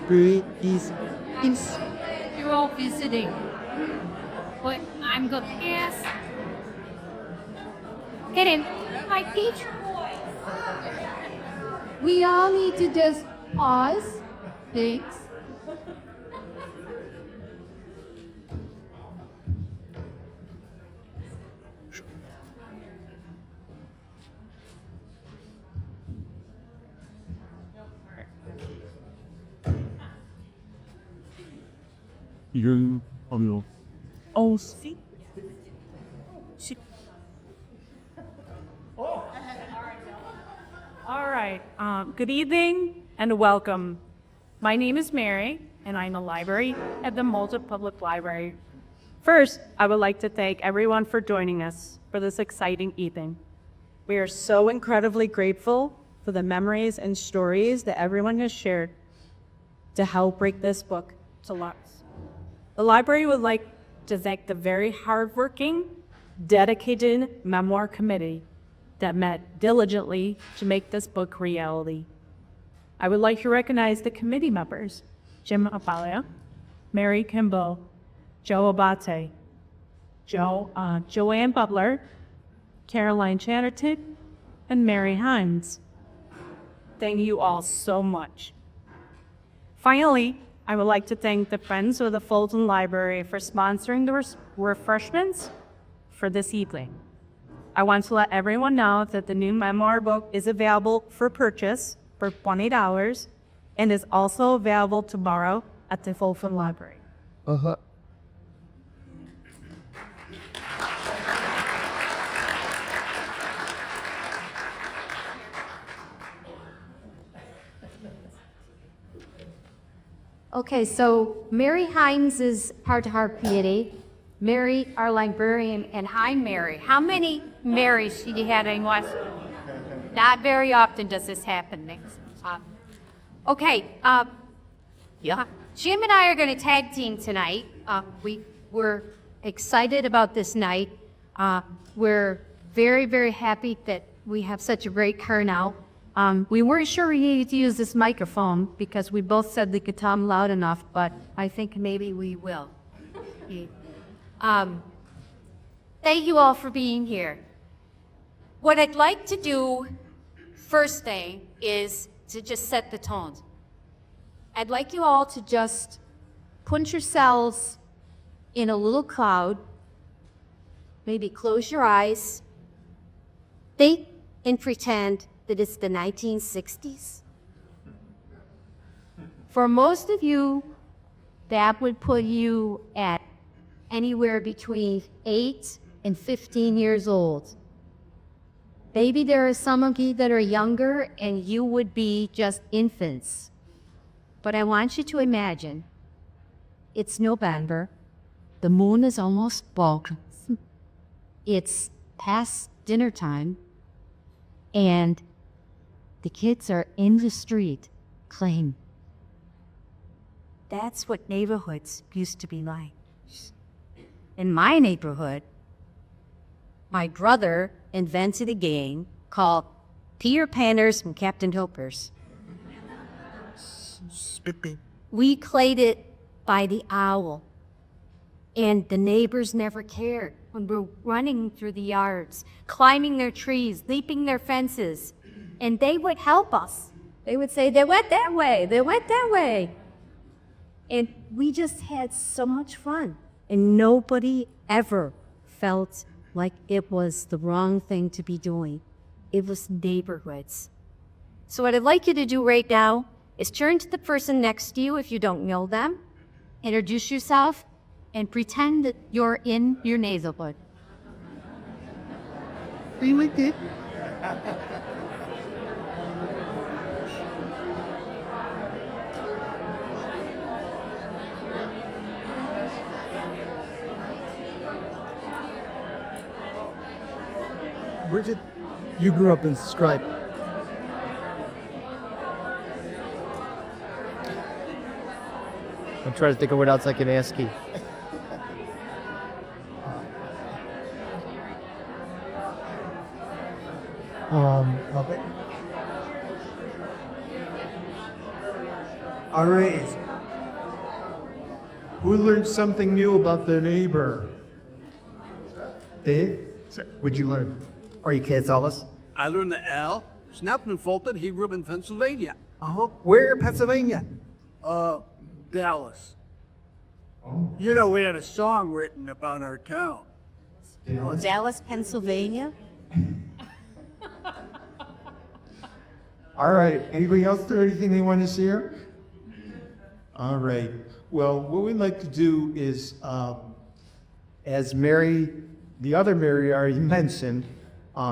library is in. You're all visiting. But I'm good. Yes. Get in. Hi, Peach. We all need to just pause. Thanks. 이런 하면 Oh, see? All right. Good evening and welcome. My name is Mary, and I'm a library at the Malta Public Library. First, I would like to thank everyone for joining us for this exciting evening. We are so incredibly grateful for the memories and stories that everyone has shared to help bring this book to life. The library would like to thank the very hardworking, dedicated memoir committee that met diligently to make this book reality. I would like to recognize the committee members, Jim Abalia, Mary Kimball, Joe Abate, Joanne Butler, Caroline Chatterton, and Mary Hines. Thank you all so much. Finally, I would like to thank the Friends of the Fulton Library for sponsoring the refreshments for this evening. I want to let everyone know that the new memoir book is available for purchase for $20 and is also available tomorrow at the Fulton Library. Okay, so Mary Hines is Heart to Heart Committee. Mary, our librarian, and hi, Mary. How many Marys she had in West? Not very often does this happen. Okay, yeah. Jim and I are going to tag team tonight. We're excited about this night. We're very, very happy that we have such a great turnout. We weren't sure we needed to use this microphone because we both said we could tell them loud enough, but I think maybe we will. Thank you all for being here. What I'd like to do first thing is to just set the tone. I'd like you all to just put yourselves in a little cloud, maybe close your eyes, think and pretend that it's the 1960s. For most of you, that would put you at anywhere between 8 and 15 years old. Maybe there are some of you that are younger and you would be just infants. But I want you to imagine it's November, the moon is almost full, it's past dinner time, and the kids are in the street playing. That's what neighborhoods used to be like. In my neighborhood, my brother invented a game called Peter Panners and Captain Hoppers. We played it by the hour, and the neighbors never cared when we're running through the yards, climbing their trees, leaping their fences, and they would help us. They would say, they went that way, they went that way. And we just had so much fun. And nobody ever felt like it was the wrong thing to be doing. It was neighborhoods. So what I'd like you to do right now is turn to the person next to you if you don't know them, introduce yourself, and pretend that you're in your neighborhood. Really did. Bridget, you grew up in Scribe. I'm trying to think of what else I can ask you. Okay. All right. Who learned something new about their neighbor? Dave, what'd you learn? Or you can't tell us? I learned the L. Snapped in Fulton, he grew up in Pennsylvania. Oh, where in Pennsylvania? Dallas. You know, we had a song written about our town. Dallas, Pennsylvania? All right. Anybody else do anything they want to share? All right. Well, what we'd like to do is, as the other Mary already mentioned,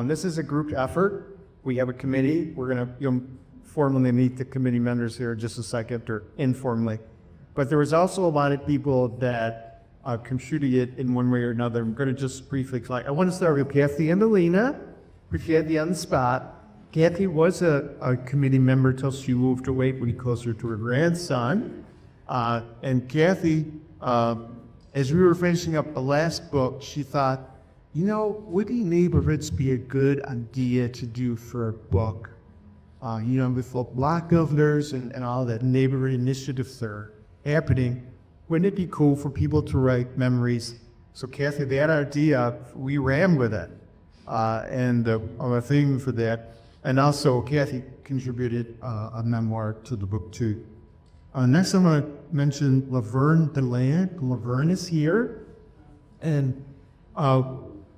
this is a group effort. We have a committee. We're going to formally meet the committee members here in just a second, or informally. But there was also a lot of people that contributed in one way or another. I'm going to just briefly flag. I want to start with Kathy and Alina. Appreciate the on the spot. Kathy was a committee member till she moved away pretty closer to her grandson. And Kathy, as we were finishing up the last book, she thought, would neighborhoods be a good idea to do for a book? With the block governors and all that neighborhood initiatives that are happening, wouldn't it be cool for people to write memories? So Kathy, that idea, we ran with it. And a theme for that. And also, Kathy contributed a memoir to the book, too. Next, I'm going to mention Laverne DeLand. Laverne is here. And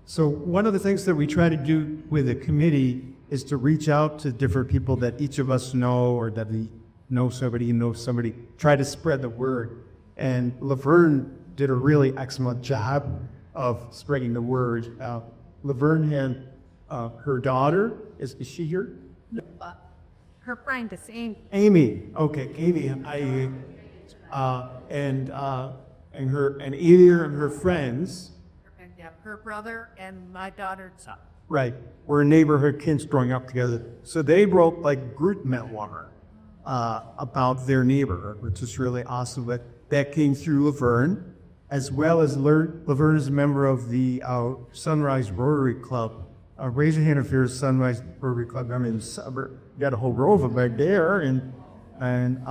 so one of the things that we try to do with the committee is to reach out to different people that each of us know, or that we know somebody who knows somebody, try to spread the word. And Laverne did a really excellent job of spreading the word. Laverne had her daughter, is she here? Her friend is Amy. Amy, okay, Amy, and Amy and her friends. Yeah, her brother and my daughter's son. Right, were neighborhood kids growing up together. So they wrote like group memoir about their neighborhood, which is really awesome. But that came through Laverne, as well as Laverne is a member of the Sunrise Rotary Club. Raise your hand if you're a Sunrise Rotary Club. I mean, got a whole row of them back there, and then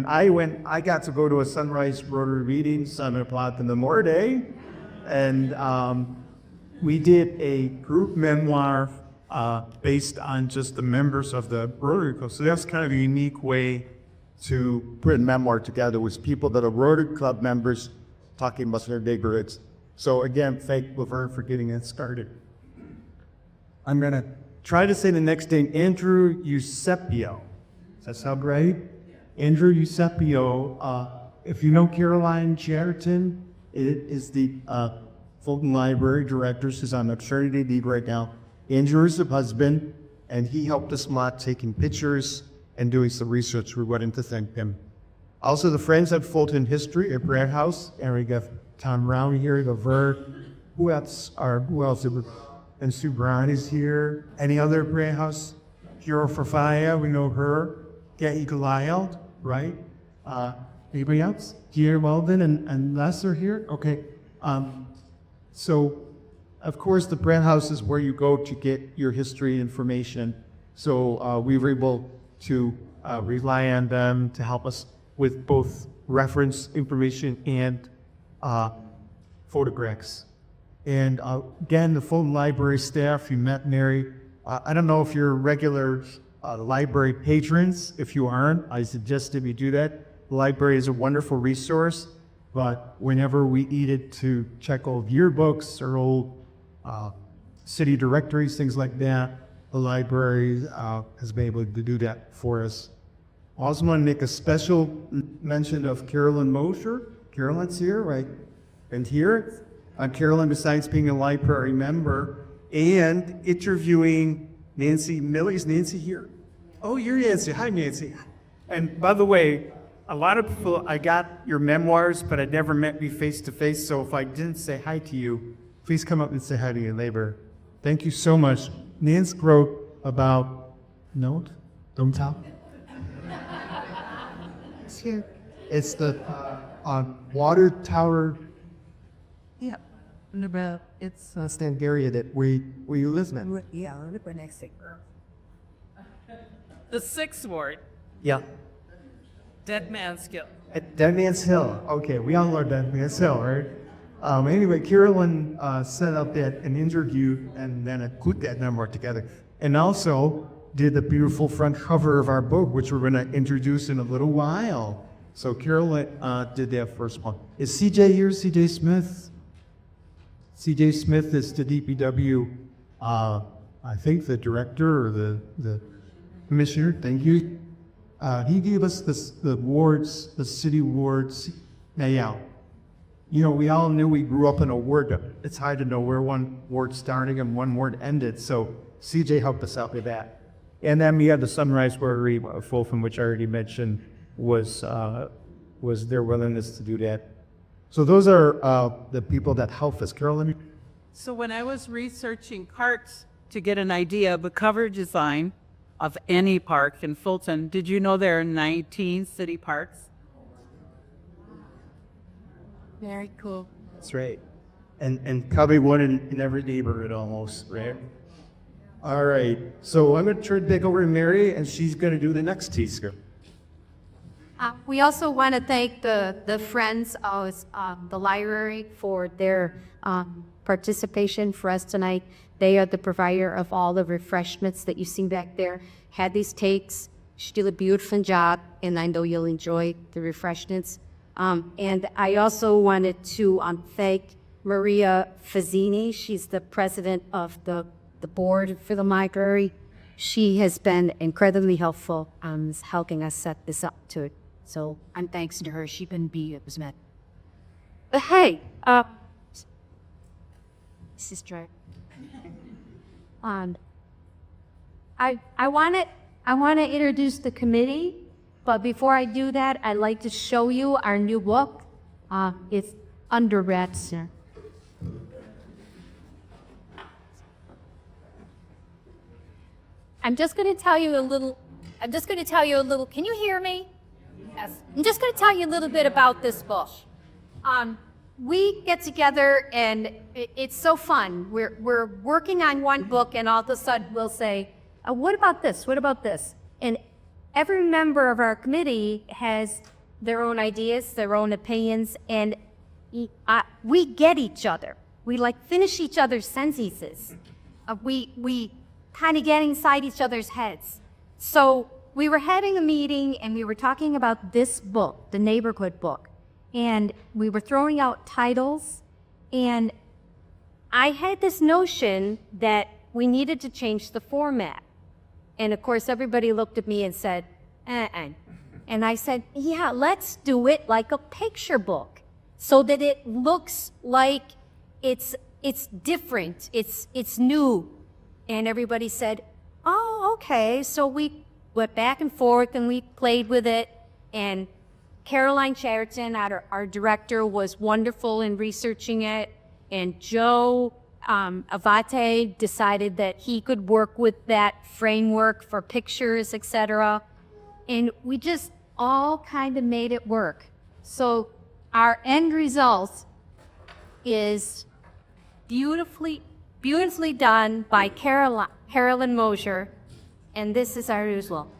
I got to go to a Sunrise Rotary meeting, 7 o'clock in the morning, and we did a group memoir based on just the members of the Rotary Club. So that's kind of a unique way to put a memoir together with people that are Rotary Club members talking about their neighborhoods. So again, thank Laverne for getting it started. I'm going to try to say the next name, Andrew Eusebio. Does that sound right? Andrew Eusebio. If you know Caroline Chatterton, it is the Fulton Library Director. She's on maternity leave right now. Andrew is her husband, and he helped us a lot taking pictures and doing some research. We wanted to thank him. Also, the Friends at Fulton History at Brad House, and we got Tom Brown here, Laverne. Who else? And Sue Brown is here. Any other Brad House? Hero Fafaya, we know her. Getty Goliath, right? Anybody else? Here, Weldon and Les are here? Okay. So, of course, the Brand House is where you go to get your history information. So we were able to rely on them to help us with both reference information and photographs. And again, the Fulton Library staff, you met Mary. I don't know if you're regular library patrons. If you aren't, I suggest that you do that. The library is a wonderful resource, but whenever we needed to check old yearbooks or old city directories, things like that, the library has been able to do that for us. I also want to make a special mention of Carolyn Mosher. Carolyn's here, right? And here, Carolyn, besides being a library member and interviewing Nancy Milley. Is Nancy here? Oh, you're Nancy. Hi, Nancy. And by the way, a lot of people, I got your memoirs, but I never met you face to face. So if I didn't say hi to you, please come up and say hi to your neighbor. Thank you so much. Nancy wrote about, no, don't tell. It's here. It's the water tower. Yeah, it's Stand area that we live in. yeah, we're next to The 6th ward. Yeah. Dead Man's Kill. At Dead Man's Hill. Okay, we all know Dead Man's Hill, right? Anyway, Carolyn set up an interview and then put that memoir together. And also did the beautiful front cover of our book, which we're going to introduce in a little while. So Carolyn did that first one. Is CJ here, CJ Smith? CJ Smith is the DPW, I think the director or the commissioner. Thank you. He gave us the awards, the city awards layout. You know, we all knew we grew up in a ward. It's hard to know where one ward started and one ward ended. So CJ helped us out with that. And then we had the Sunrise Rotary of Fulton, which I already mentioned, was their willingness to do that. So those are the people that help us. Carolyn? So when I was researching parks to get an idea of the cover design of any park in Fulton, did you know there are 19 city parks? Very cool. That's right. And probably one in every neighborhood almost, right? All right. So I'm going to turn it back over to Mary, and she's going to do the next teaser. We also want to thank the Friends of the library for their participation for us tonight. They are the provider of all the refreshments that you see back there. Had these takes. She did a beautiful job, and I know you'll enjoy the refreshments. And I also wanted to thank Maria Fazzini. She's the president of the board for the library. She has been incredibly helpful helping us set this up to it. So I'm thanks to her. She couldn't be it was met. But hey, sister, I want to introduce the committee. But before I do that, I'd like to show you our new book. It's Under Rats. I'm just going to tell you a little. Can you hear me? Yes. I'm just going to tell you a little bit about this book. We get together and it's so fun. We're working on one book and all of a sudden we'll say, what about this? What about this? And every member of our committee has their own ideas, their own opinions, and we get each other. We finish each other's sentences. We kind of get inside each other's heads. So we were having a meeting and we were talking about this book, the neighborhood book, and we were throwing out titles, and I had this notion that we needed to change the format. And of course, everybody looked at me and said, And I said, yeah, let's do it like a picture book so that it looks like it's different, it's new. And everybody said, oh, okay. So we went back and forth and we played with it. And Caroline Chatterton, our director, was wonderful in researching it. And Joe Avate decided that he could work with that framework for pictures, etc. And we just all kind of made it work. So our end result is beautifully done by Carolyn Mosier. And this is our usual.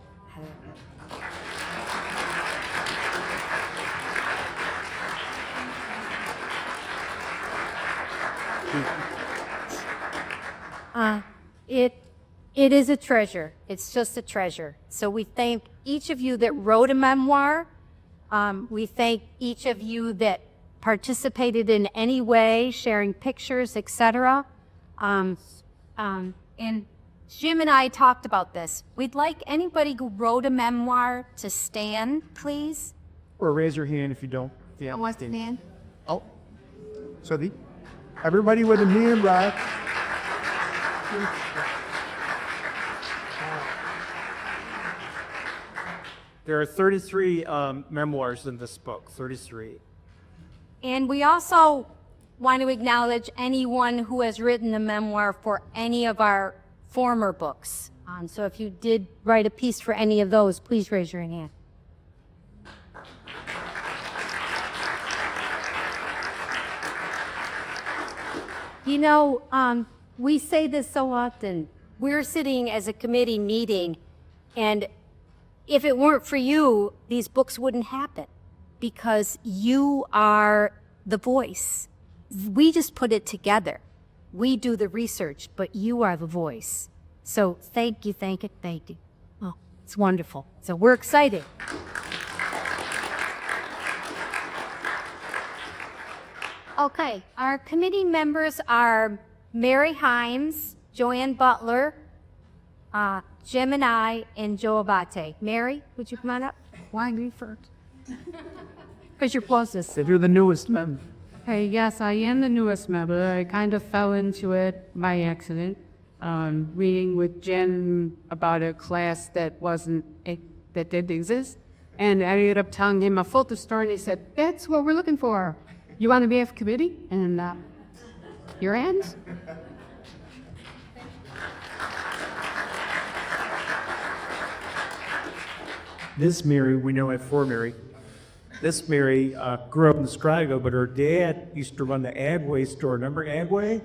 It is a treasure. It's just a treasure. So we thank each of you that wrote a memoir. We thank each of you that participated in any way, sharing pictures, etc. And Jim and I talked about this. We'd like anybody who wrote a memoir to stand, please. Or raise your hand if you don't. Yeah. Want to stand? Oh. So everybody with a hand, right? There are 33 memoirs in this book, 33. And we also want to acknowledge anyone who has written a memoir for any of our former books. So if you did write a piece for any of those, please raise your hand. You know, we say this so often. We're sitting as a committee meeting, and if it weren't for you, these books wouldn't happen because you are the voice. We just put it together. We do the research, but you are the voice. So thank you, thank you, thank you. Oh, it's wonderful. So we're excited. Okay, our committee members are Mary Himes, Joanne Butler, Jim and I, and Joe Abate. Mary, would you come on up? Why me first? Because you're closest. If you're the newest member. Hey, yes, I am the newest member. I kind of fell into it by accident. Reading with Jen about a class that that didn't exist. And I ended up telling him a Fulton story, and he said, that's what we're looking for. You want to be a committee? And your hands? This Mary, we know at Fort Mary. This Mary grew up in Scrago, but her dad used to run the Agway store. Remember Agway?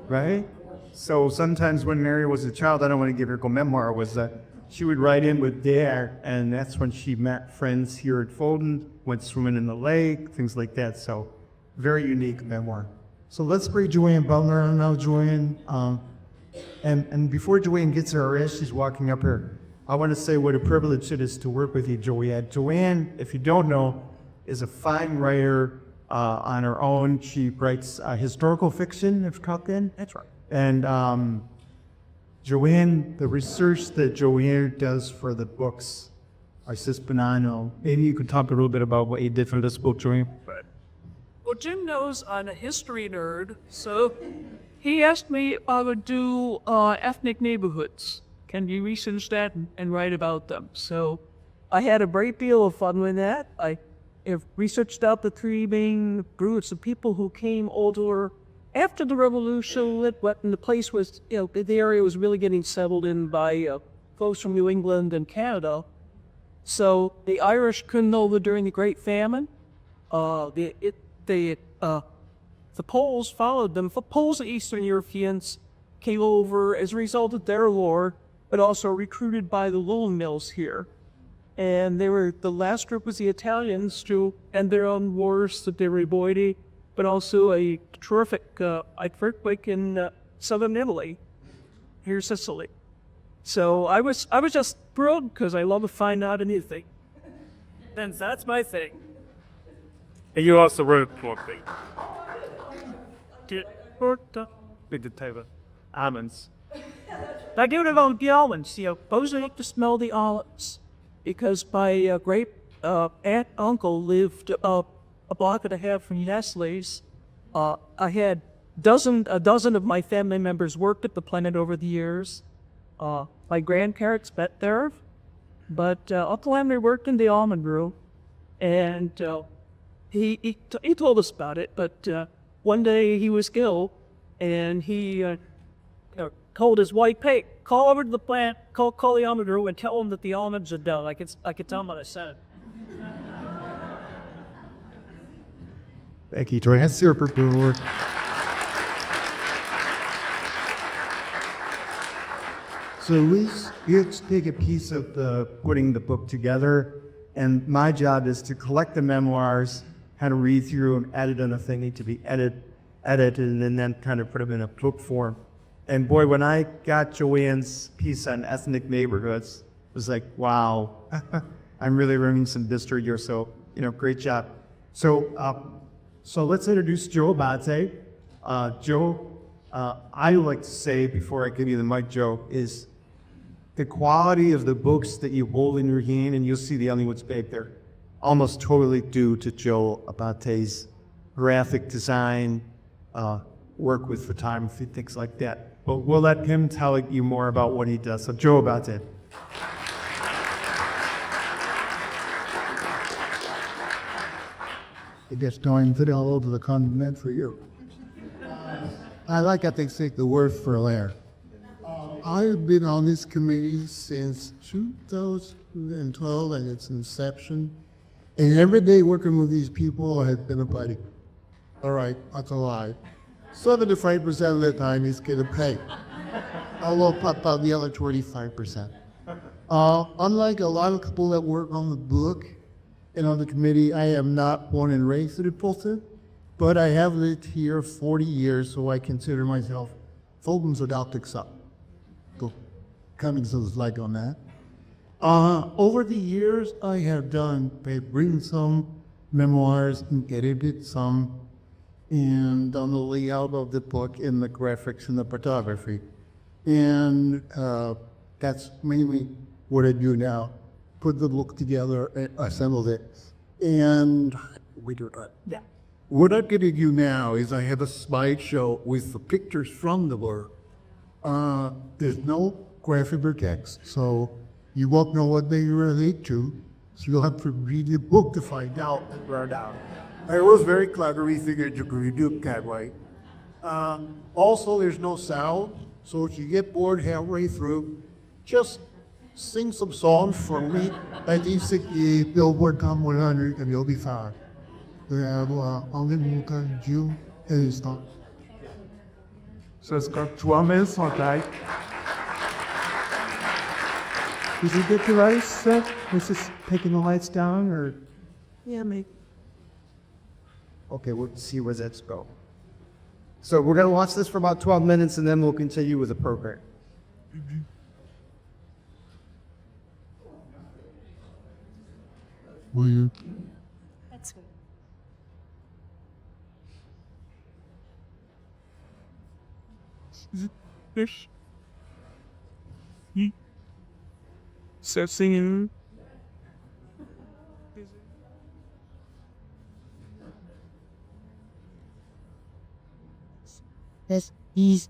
Right? So sometimes when Mary was a child, I don't want to give her a memoir, was that she would write in with Dad, and that's when she met friends here at Fulton, went swimming in the lake, things like that. So very unique memoir. So let's bring Joanne Butler on now, Joanne. And before Joanne gets her as she's walking up here, I want to say what a privilege it is to work with you, Joanne. Joanne, if you don't know, is a fine writer on her own. She writes historical fiction, if talking. That's right. And Joanne, the research that Joanne does for the books are just phenomenal. Maybe you could talk a little bit about what you did for this book, Joanne. Well, Jim knows I'm a history nerd, so he asked me if I would do ethnic neighborhoods. Can you research that and write about them? So I had a great deal of fun with that. I have researched out the three main groups of people who came over after the revolution, when the place was, the area was really getting settled in by folks from New England and Canada. So the Irish came over during the Great Famine. The Poles followed them. The Poles and Eastern Europeans came over as a result of their war, but also recruited by the lone mills here. And the last group was the Italians to end their own wars that they were avoiding, but also a terrific earthquake in southern Italy, here Sicily. So I was just thrilled because I love to find out anything. And that's my thing. And you also wrote a book. With the type of almonds. I do develop the almonds. Those are up to smell the olives. Because my great aunt uncle lived a block and a half from Nestle's. I had a dozen of my family members worked at the plant over the years. My grandparents met there, but Uncle Henry worked in the almond room, and he told us about it. But one day he was ill, and he told his wife, "Hey, call over to the plant, call the almond room, and tell them that the almonds are done." I could tell them what I said. Thank you, Joy. That's super cool. So we each take a piece of putting the book together, and my job is to collect the memoirs, kind of read through them, edit them if they need to be edited, and then kind of put them in a book form. And boy, when I got Joanne's piece on ethnic neighborhoods, it was like, wow, I'm really learning some history here. So, great job. So let's introduce Joe Abate. Joe, I would like to say before I give you the mic, Joe, is the quality of the books that you hold in your hand, and you'll see the other ones back there, almost totally due to Joe Abate's graphic design, work with photography, things like that. But we'll let him tell you more about what he does. So Joe Abate. It gets going pretty all over the continent for you. I like, I think, the word for layer. I've been on this committee since 2012 and its inception. And every day working with these people has been a buddy. All right, that's a lie. 75% of the time is getting paid. I'll pop out the other 25%. Unlike a lot of people that work on the book and on the committee, I am not born and raised in Fulton, but I have lived here 40 years, so I consider myself Fulton's adopted son. Go. Cummings' like on that. Over the years, I have written some memoirs and edited some, and done the layout of the book and the graphics and the photography. And that's mainly what I do now. Put the book together, and assembled it, and we do that. Yeah. What I'm gonna do now is I have a slideshow with the pictures from the book. There's no graphic or text, so you won't know what they relate to. So you'll have to read the book to find out and learn out. I was very clever. We figured you could do it that way. Also, there's no sound, so if you get bored halfway through, just sing some songs for me. I think the Billboard Top 100 and you'll be fine. We have only you and stuff. So it's got 12 minutes on that. Did you get your ice set? Was this taking the lights down or? Yeah, maybe. Okay, we'll see where that's go. So we're gonna watch this for about 12 minutes and then we'll continue with the program. Will you? That's good. Fish. So singing. Yes, he's.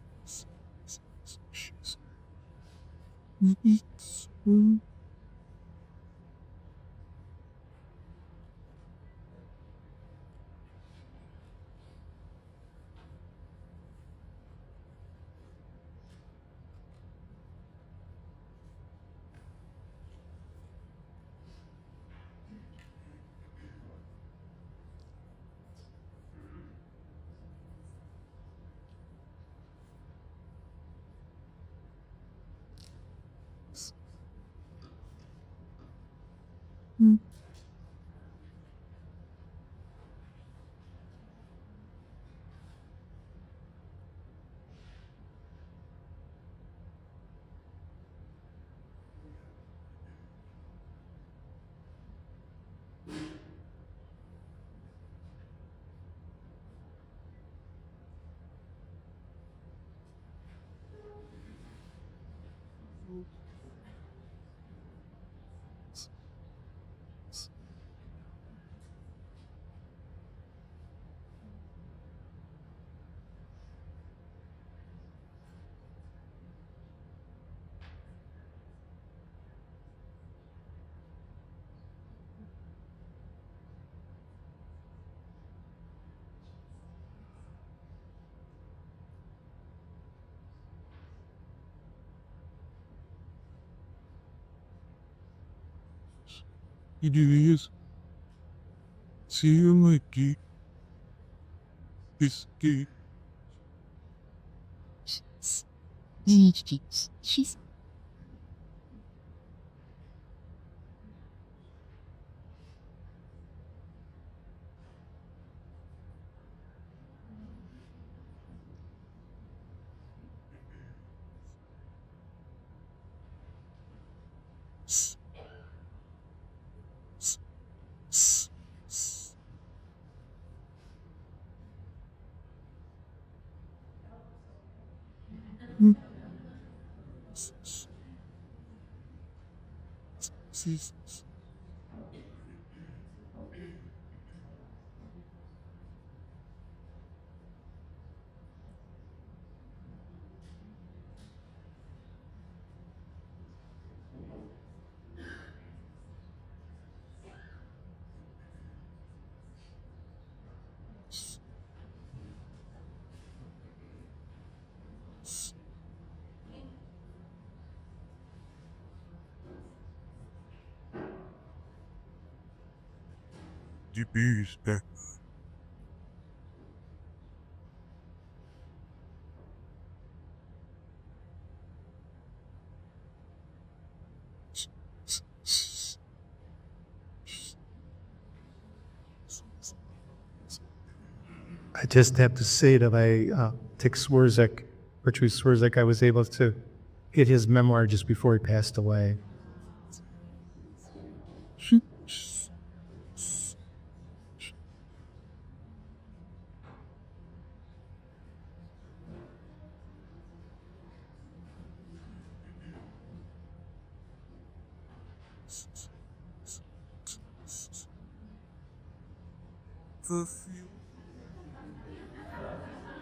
You do this. See you like it. This gay. She's The bees back. just have to say that Tick Swirzek, Bertrand Swirzek, I was able to get his memoir just before he passed away.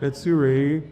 Betsuri.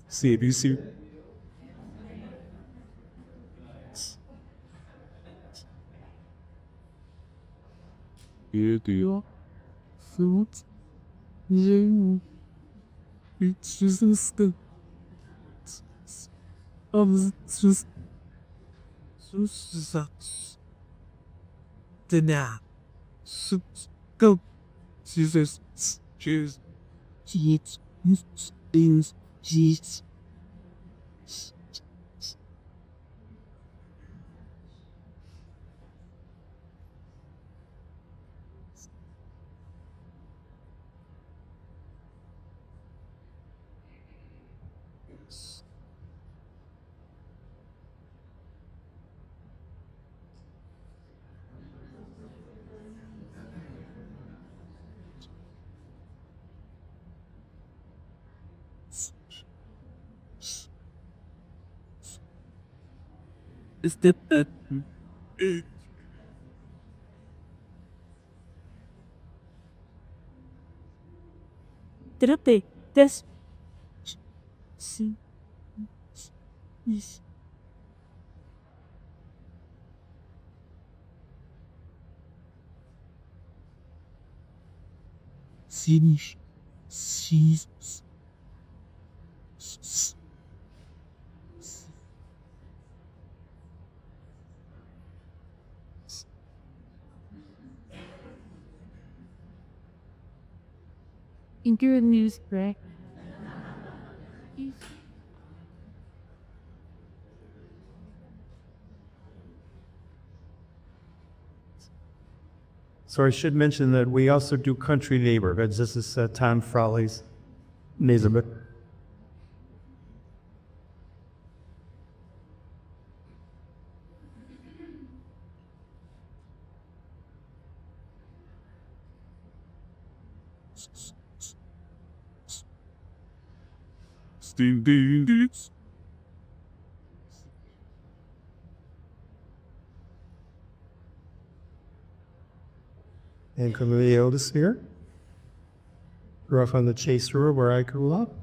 See if you see. Video food you it's just the just dinner go Jesus choose eat things eat is that Terapte, this. See. Yes. finish sees In your news break. So I should mention that we also do country neighborhoods. This is Tom Frawley's neighborhood. Steve Deeds. And Camille Otis here. Grew up on the Chase River where I grew up.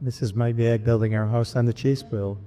This is my dad building our house on the Chase Bill.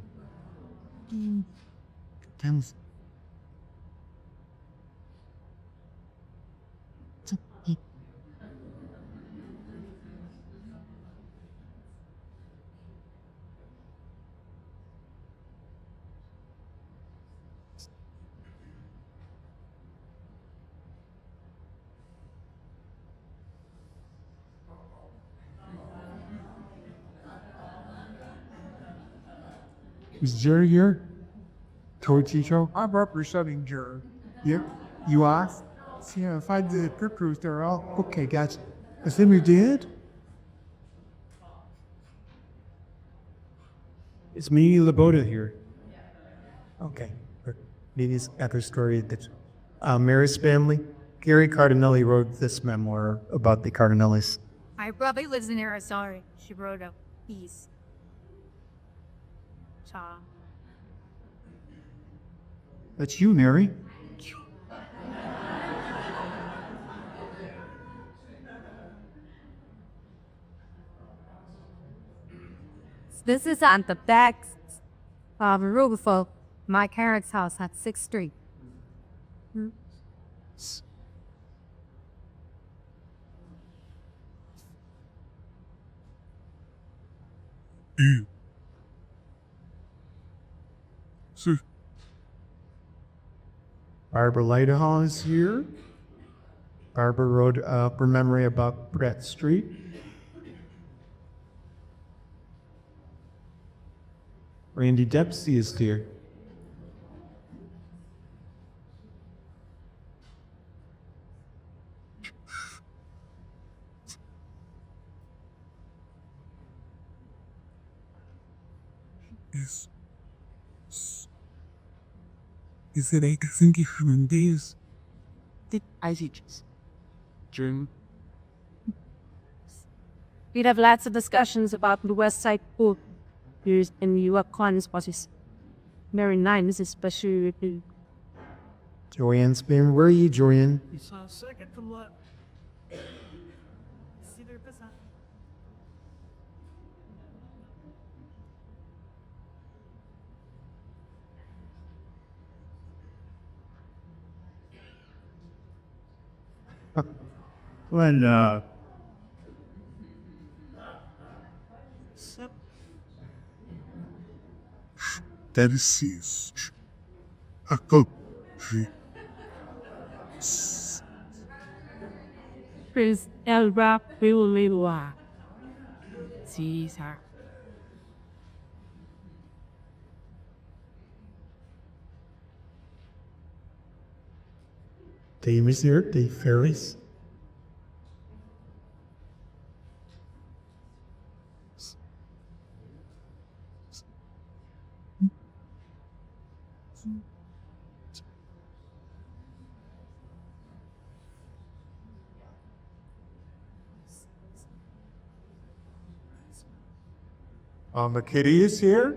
Is Jerry here? Torchicho? I'm representing Jared. Yep. You are? Yeah, if I did a quick cruise there, okay, gotcha. I think we did? Is Mimi Laboda here? Okay. Mimi's got her story. Mary's family. Gary Cardinelli wrote this memoir about the Cardinellis. My brother lives in Arizona. She wrote a piece. That's you, Mary. This is on the back roof of my parents' house on 6th Street. Sir, Barbara Lightahall is here. Barbara wrote her memory about Brett Street. Randy Dempsey is here. is it a thinking human beings? Did I see just June? We'd have lots of discussions about the West Side Pool. Here's in New York bosses. Very nice, especially Joanne's been. Where are you, Joanne? You saw a second from left. See their business. When, That is a go. Prince Elba Williwa. Caesar. Dave is here. Dave Ferris. McKitty is here.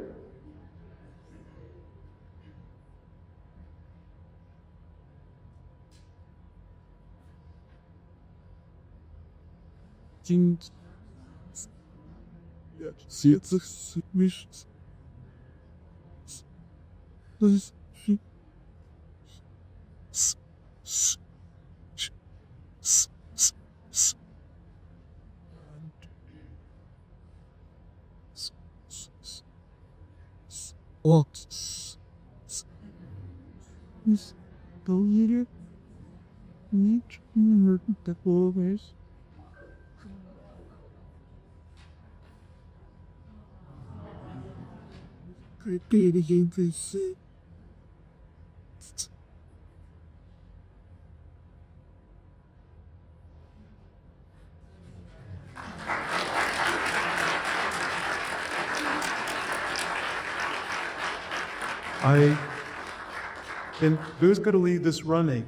And who's going to lead this running?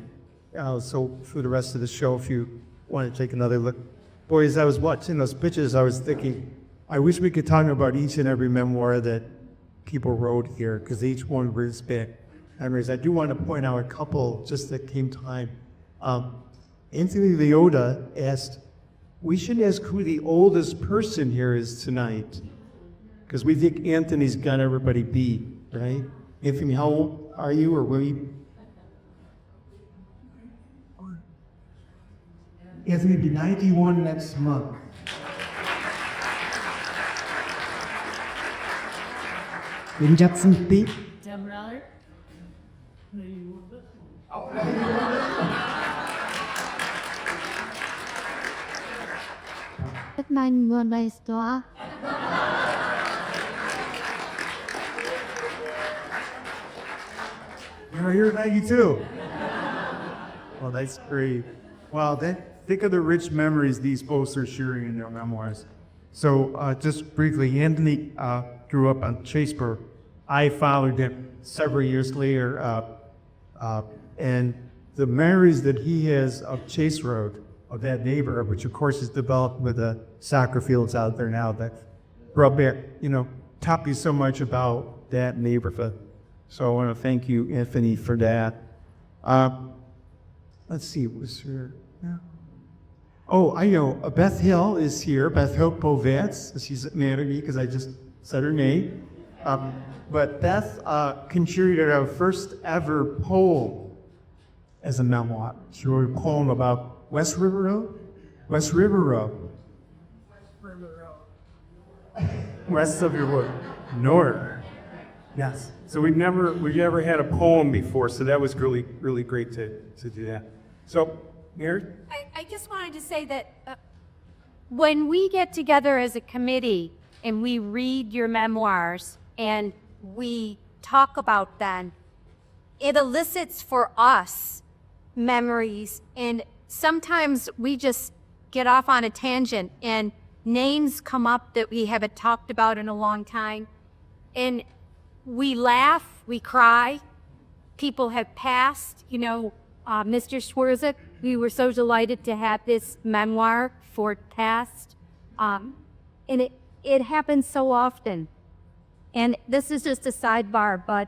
So for the rest of the show, if you want to take another look. Boy, as I was watching those pictures, I was thinking, I wish we could talk about each and every memoir that people wrote here, because each one brings back memories. I do want to point out a couple just that came to mind. Anthony Leota asked, we should ask who the oldest person here is tonight, because we think Anthony's got everybody beat, right? Anthony, how old are you, or will you? Anthony will be 91 next month. When Jackson beat? Rất nhanh luôn đây đó. You're here at 92. Well, that's great. Well, think of the rich memories these folks are sharing in their memoirs. So just briefly, Anthony grew up on Chaseburg. I followed him several years later, and the memories that he has of Chase Road, of that neighborhood, which of course is developed with the soccer fields out there now, that brought back, taught me so much about that neighborhood. So I want to thank you, Anthony, for that. Let's see, was here? Yeah. Oh, I know, Beth Hill is here, Beth Hill Povets. She's mad at me because I just said her name. But Beth contributed our first ever poem as a memoir. She wrote a poem about West River Road. West River Road. West of your wood. North. Yes. So we've never had a poem before, so that was really, really great to do that. So, Mary? I just wanted to say that when we get together as a committee and we read your memoirs and we talk about them, it elicits for us memories, and sometimes we just get off on a tangent and names come up that we haven't talked about in a long time, and we laugh, we cry. People have passed, Mr. Schwerzik, we were so delighted to have this memoir for passed. And it happens so often. And this is just a sidebar, but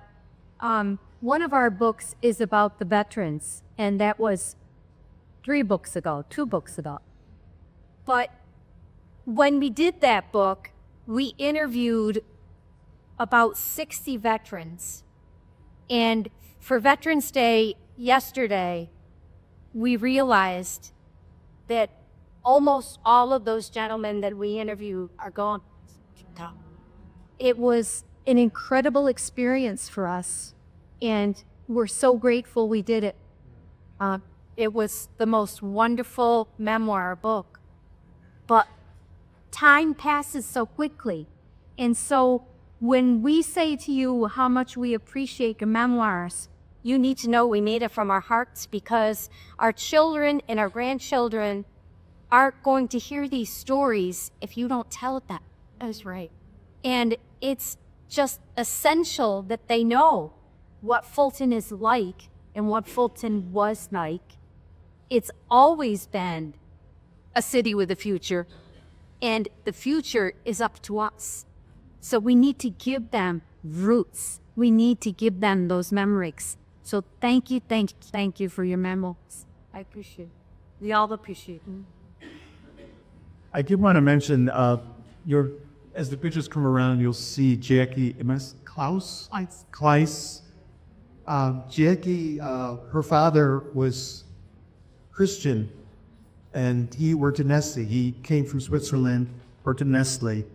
one of our books is about the veterans, and that was 2 books ago. But when we did that book, we interviewed about 60 veterans. And for Veterans Day yesterday, we realized that almost all of those gentlemen that we interviewed are gone. It was an incredible experience for us, and we're so grateful we did it. It was the most wonderful memoir book. But time passes so quickly. And so when we say to you how much we appreciate your memoirs, you need to know we made it from our hearts, because our children and our grandchildren aren't going to hear these stories if you don't tell them. That's right. And it's just essential that they know what Fulton is like and what Fulton was like. It's always been a city with a future, and the future is up to us. So we need to give them roots. We need to give them those memories. So thank you for your memos. I appreciate it. We all appreciate it. I did want to mention, as the pictures come around, you'll see Jackie Kleiss. Jackie, her father was Christian, and he worked at Nestle. He came from Switzerland, worked at Nestle.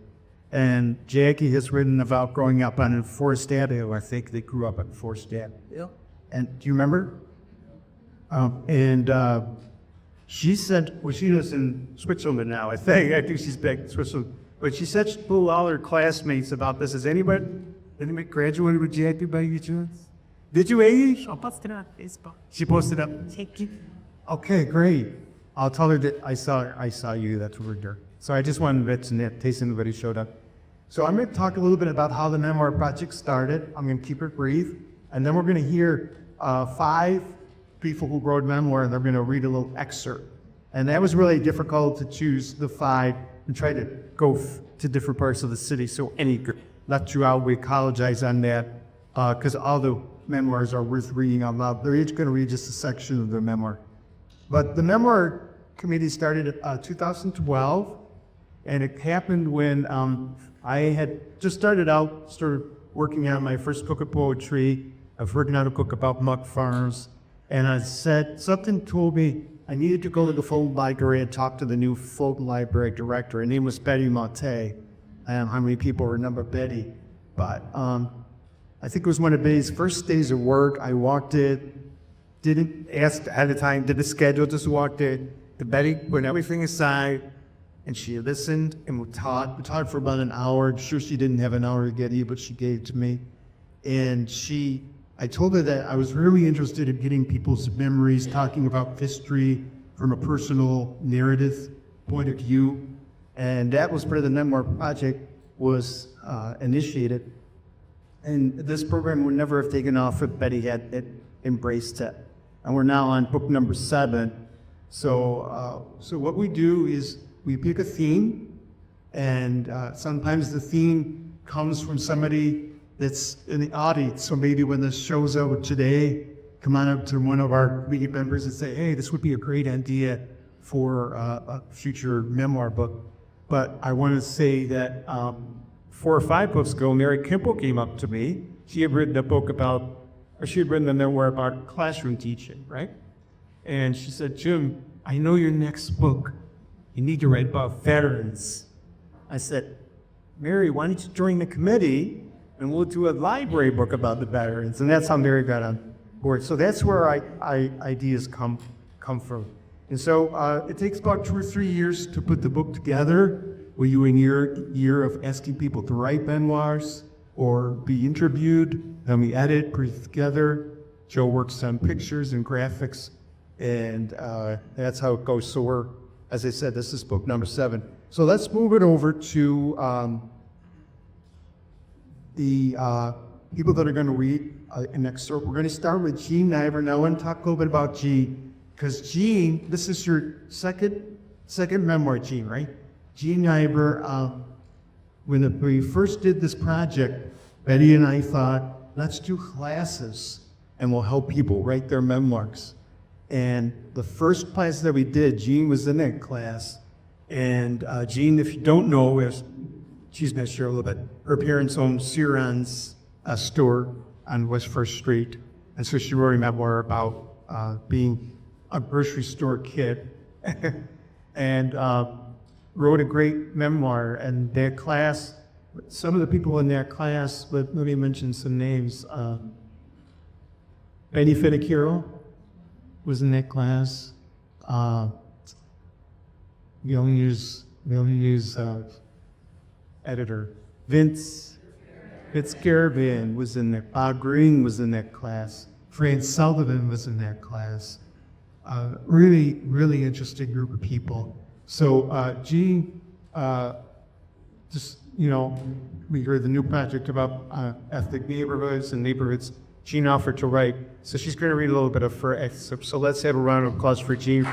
And Jackie has written about growing up on Forest Avenue. I think they grew up on Forest Avenue. Yeah. And do you remember? She said, well, she lives in Switzerland now, I think she's back in Switzerland. But she said she told all her classmates about this. Has anybody graduated with Jackie by any chance? Did you, Amy? I posted it on Facebook. She posted up. Thank you. Okay, great. I'll tell her that I saw you. That's what we're doing. So I just wanted to mention that in case anybody showed up. So I'm going to talk a little bit about how the memoir project started. I'm going to keep it brief. And then we're going to hear 5 people who wrote memoir, and they're going to read a little excerpt. And that was really difficult to choose the 5 and try to go to different parts of the city. So any left you out, we apologize on that, because all the memoirs are worth reading out loud. They're each going to read just a section of their memoir. But the memoir committee started in 2012, and it happened when I had just started working on my first book of poetry. I was working on a book about muck farms, and I said, something told me I needed to go to the Fulton Library and talk to the new Fulton Library director. Her name was Betty Monte. I don't know how many people remember Betty, but I think it was one of Betty's first days of work. I walked in, didn't ask ahead of time, did a schedule, just walked in. The Betty put everything aside, and she listened, and we talked for about an hour. I'm sure she didn't have an hour to get here, but she gave it to me. And I told her that I was really interested in getting people's memories, talking about history from a personal narrative point of view. And that was where the memoir project was initiated. And this program would never have taken off if Betty had embraced it. And we're now on book number 7. So what we do is we pick a theme, and sometimes the theme comes from somebody that's in the audience. So maybe when this show's over today, come on up to one of our committee members and say, hey, this would be a great idea for a future memoir book. But I want to say that 4 or 5 books ago, Mary Kimple came up to me. She had written a book she had written a memoir about classroom teaching, right? And she said, Jim, I know your next book. You need to write about veterans. I said, Mary, why don't you join the committee and we'll do a library book about the veterans. And that's how Mary got on board. So that's where ideas come from. And so it takes about 2 or 3 years to put the book together. Were you in year of asking people to write memoirs or be interviewed? Then we edit, put it together. Joe works on pictures and graphics, and that's how it goes. So as I said, this is book number 7. So let's move it over to the people that are going to read an excerpt. We're going to start with Jean Niver. Now I want to talk a little bit about Jean, because Jean, this is your second memoir, Jean, right? Jean Niver, when we first did this project, Betty and I thought, let's do classes and we'll help people write their memoirs. And the first class that we did, Jean was in that class. And Jean, if you don't know, she's going to share a little bit. Her parents owned Ciron's store on West First Street. And so she wrote a memoir about being a grocery store kid. And wrote a great memoir. And that class, some of the people in that class, let me mention some names. Benny Fittecchio was in that class. We only use editor. Vince Garabin was in there. Bob Green was in that class. Fran Sullivan was in that class. Really, really interesting group of people. So Jean, we heard the new project about ethnic neighborhoods and neighborhoods. Jean offered to write, so she's going to read a little bit of her excerpt. So let's have a round of applause for Jean.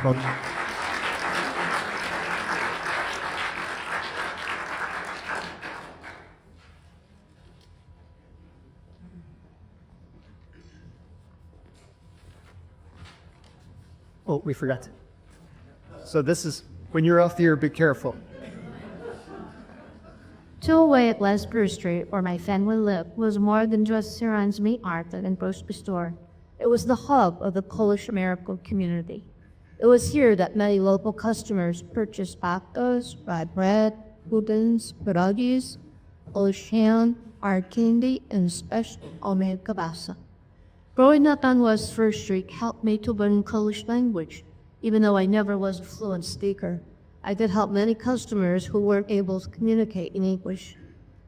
Oh, we forgot to. So this is, when you're out there, be careful. 208 West Bruce Street, where my family lived, was more than just Ciron's meat market and grocery store. It was the hub of the Polish-American community. It was here that many local customers purchased papkas, rye bread, udons, pierogies, Polish ham, hard candy, and special homemade kielbasa. Growing up on West First Street helped me to learn Polish language, even though I never was a fluent speaker. I did help many customers who weren't able to communicate in English.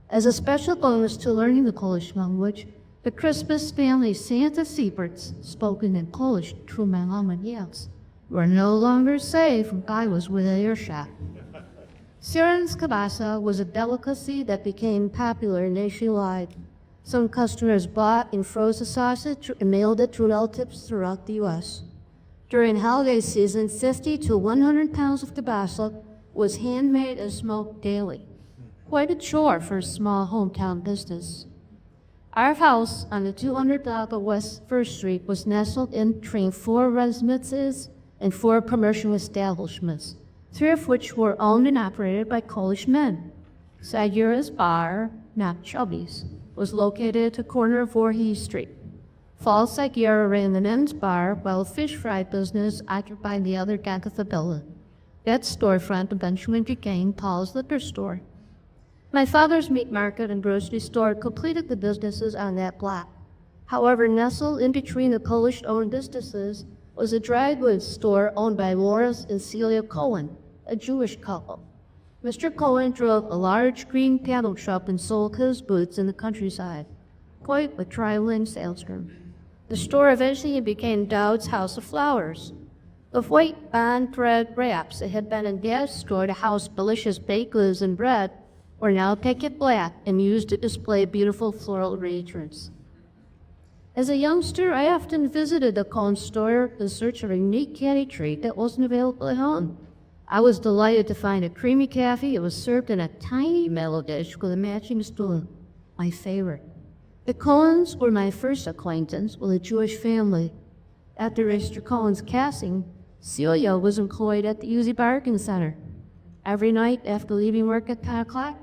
As a special bonus to learning the Polish language, the Christmas family Santa secrets, spoken in Polish through my mom and aunts, were no longer safe when I was within earshot. Ciron's kielbasa was a delicacy that became popular nationwide. Some customers bought and froze the sausage and mailed it to relatives throughout the U.S. During holiday season, 50 to 100 pounds of kielbasa was handmade and smoked daily. Quite a chore for a small hometown business. Our house on the 200 block of West First Street was nestled in between 4 residences and 4 commercial establishments, 3 of which were owned and operated by Polish men. Sagura's Bar, not Chubby's, was located at the corner of Voorhees Street. Falls Sagura ran the men's bar, while a fish fry business occupied the other back of the building. That storefront eventually became Paul's liquor store. My father's meat market and grocery store completed the businesses on that block. However, nestled in between the Polish-owned businesses was a dry goods store owned by Morris and Celia Cohen, a Jewish couple. Mr. Cohen drove a large green cattle truck and sold his boots in the countryside, quite a traveling salesman. The store eventually became Dowd's House of Flowers. The white bond thread wraps that had been in Dad's store to house delicious baked goods and bread were now painted black and used to display beautiful floral arrangements. As a youngster, I often visited the Cohen store in search of a unique candy treat that wasn't available at home. I was delighted to find a creamy coffee. It was served in a tiny metal dish with a matching spoon, my favorite. The Cohens were my first acquaintance with a Jewish family. After Mr. Cohen's casting, Celia was employed at the Uzi Bargain Center. Every night after leaving work at 10 o'clock,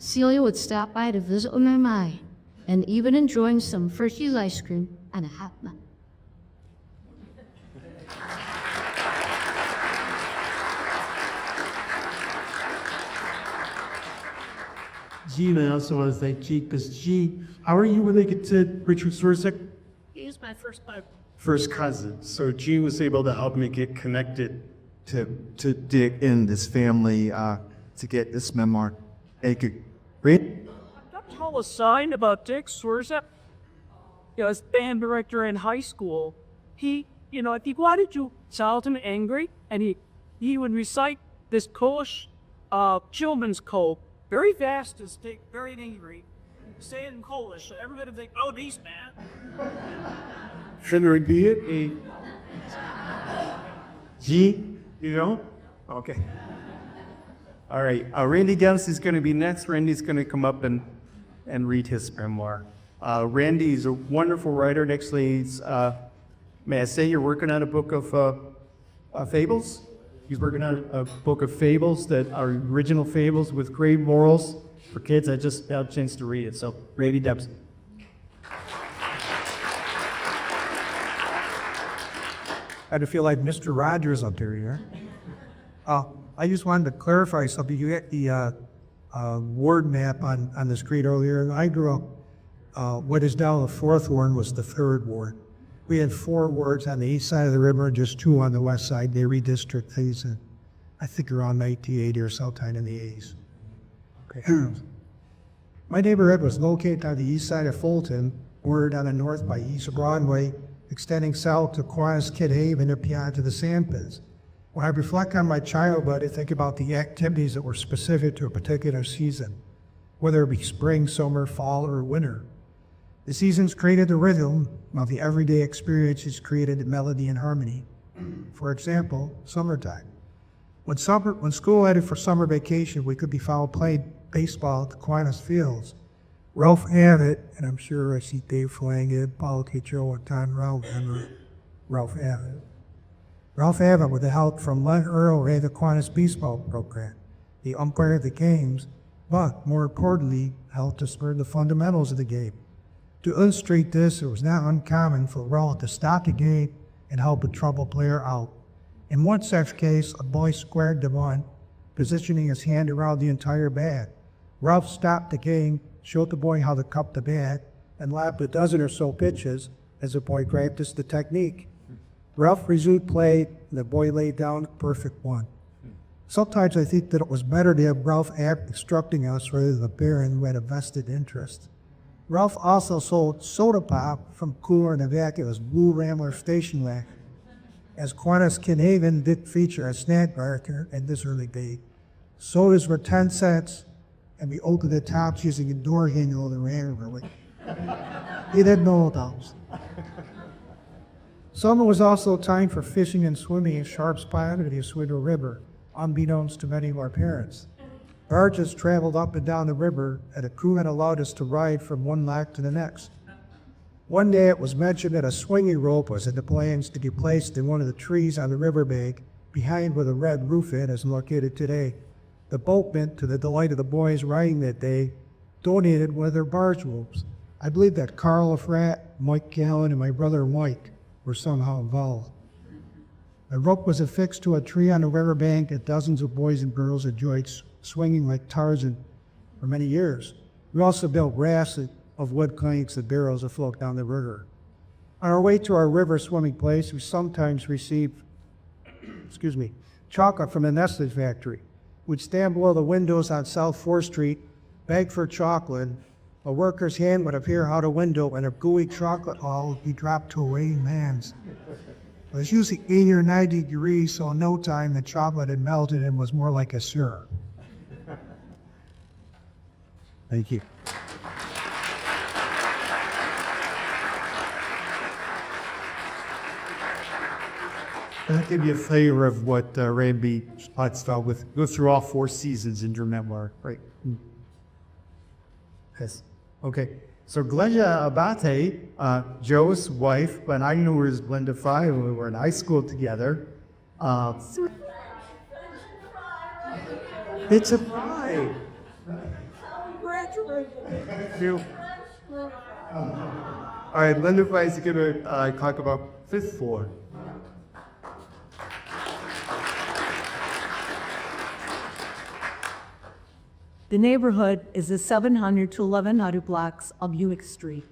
Celia would stop by to visit with my mom, and even enjoying some Hershey's ice cream and a hot nut. Gene, I also want to thank Gene, because Gene, how are you related to Richard Swarzak? He's my First cousin. So Gene was able to help me get connected to dig in this family to get this memoir. Thank you. Read? Don't tell a sign about Dick Swarzak. You know, as band director in high school, he, you know, if he wanted to sound him angry, and he would recite this Polish children's code very fast to stay very angry, say it in Polish, so everybody would think, oh, these man. Should I repeat it? G, you know? Okay. All right. Randy Dennis is going to be next. Randy's going to come up and read his memoir. Randy is a wonderful writer. Actually, he's, may I say, you're working on a book of fables? He's working on a book of fables that are original fables with great morals for kids. I just had a chance to read it. So, Randy Debs. I had to feel like Mr. Rogers up there, yeah? I just wanted to clarify something. You had the word map on the screen earlier. I grew up, what is now the fourth ward was the third ward. We had 4 wards on the east side of the river and just 2 on the west side. They redistricted these, I think around 1980 or sometime in the 80s. Okay. My neighborhood was located on the east side of Fulton, ward on the north by East Broadway, extending south to Aquinas, Kid Haven, and beyond to the Sandpits. When I reflect on my childhood, I think about the activities that were specific to a particular season, whether it be spring, summer, fall, or winter. The seasons created the rhythm, while the everyday experiences created the melody and harmony. For example, summertime. When school headed for summer vacation, we could be found playing baseball at the Aquinas Fields. Ralph Abbott, and I'm sure I see Dave Flanagan, Paul Cacho, and Tom Ralph Abbott. Ralph Abbott, with the help from Len Earl, ran the Aquinas baseball program. He umpired the games, but more importantly, helped to spur the fundamentals of the game. To illustrate this, it was not uncommon for Ralph to stop the game and help a troubled player out. In one such case, a boy squared the bunt, positioning his hand around the entire bat. Ralph stopped the game, showed the boy how to cup the bat, and lapped a dozen or so pitches as the boy practiced the technique. Ralph resumed play, and the boy laid down a perfect one. Sometimes I think that it was better to have Ralph instructing us rather than the parent who had a vested interest. Ralph also sold soda pop from cooler in the back of his Blue Rambler station wagon. As Aquinas Kid Haven did feature a snack bar in this early day, sodas were 10 cents, and we opened the tops using a door handle that ran really. He didn't know those. Summer was also time for fishing and swimming in Sharp's Pond or the Oswego River, unbeknownst to many of our parents. Barges traveled up and down the river, and a crewman allowed us to ride from one lock to the next. One day it was mentioned that a swinging rope was in the plans to be placed in one of the trees on the riverbank, behind where the red roof inn is located today. The boatmen, to the delight of the boys riding that day, donated one of their barge ropes. I believe that Carl Lafrat, Mike Callan, and my brother Mike were somehow involved. The rope was affixed to a tree on the riverbank that dozens of boys and girls enjoyed swinging like Tarzan for many years. We also built rafts of wood planks and barrels afloat down the river. On our way to our river swimming place, we sometimes received, chocolate from the Nestle factory. We'd stand below the windows on South 4th Street, beg for chocolate. A worker's hand would appear out a window and a gooey chocolate ball would be dropped to a waiting man's. It was usually 80 or 90 degrees, so in no time the chocolate had melted and was more like a syrup. Thank you. I'll give you a flavor of what Randy talks about with go through all 4 seasons in your memoir, right? Yes. Okay. So Glenda Abate, Joe's wife, but I knew her as Glenda Fry when we were in high school together. It's a pride. You. All right, Linda Weiss is going to talk about fifth floor. The neighborhood is the 700 to 1100 blocks of Buick Street,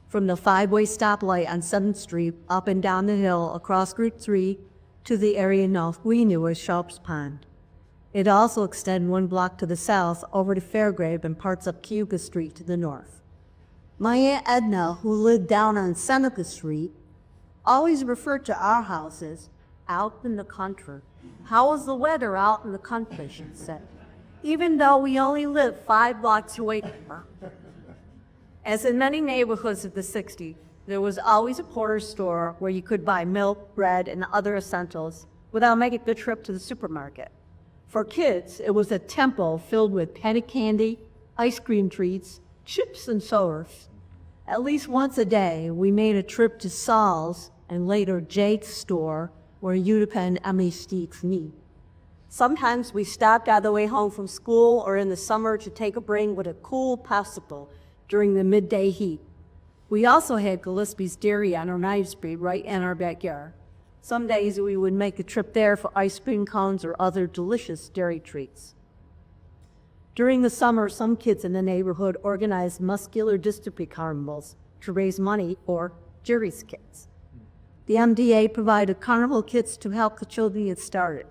from the five-way stoplight on 7th Street up and down the hill across Route 3 to the area north we knew as Sharps Pond. It also extends 1 block to the south over to Fairgrave and parts of Cayuga Street to the north. My Aunt Edna, who lived down on Seneca Street, always referred to our house as out in the country. How was the weather out in the country, she said, even though we only lived 5 blocks away from her. As in many neighborhoods of the 60s, there was always a corner store where you could buy milk, bread, and other essentials without making the trip to the supermarket. For kids, it was a temple filled with penny candy, ice cream treats, chips, and sodas. At least once a day, we made a trip to Saul's and later Jake's store where Utica and Emmy Steaks meet. Sometimes we stopped on the way home from school or in the summer to take a break with a cool popsicle during the midday heat. We also had Gillespie's Dairy on our 9th Street right in our backyard. Some days we would make a trip there for ice cream cones or other delicious dairy treats. During the summer, some kids in the neighborhood organized muscular dystrophy carnivals to raise money for Jerry's Kids. The MDA provided carnival kits to help the children get started.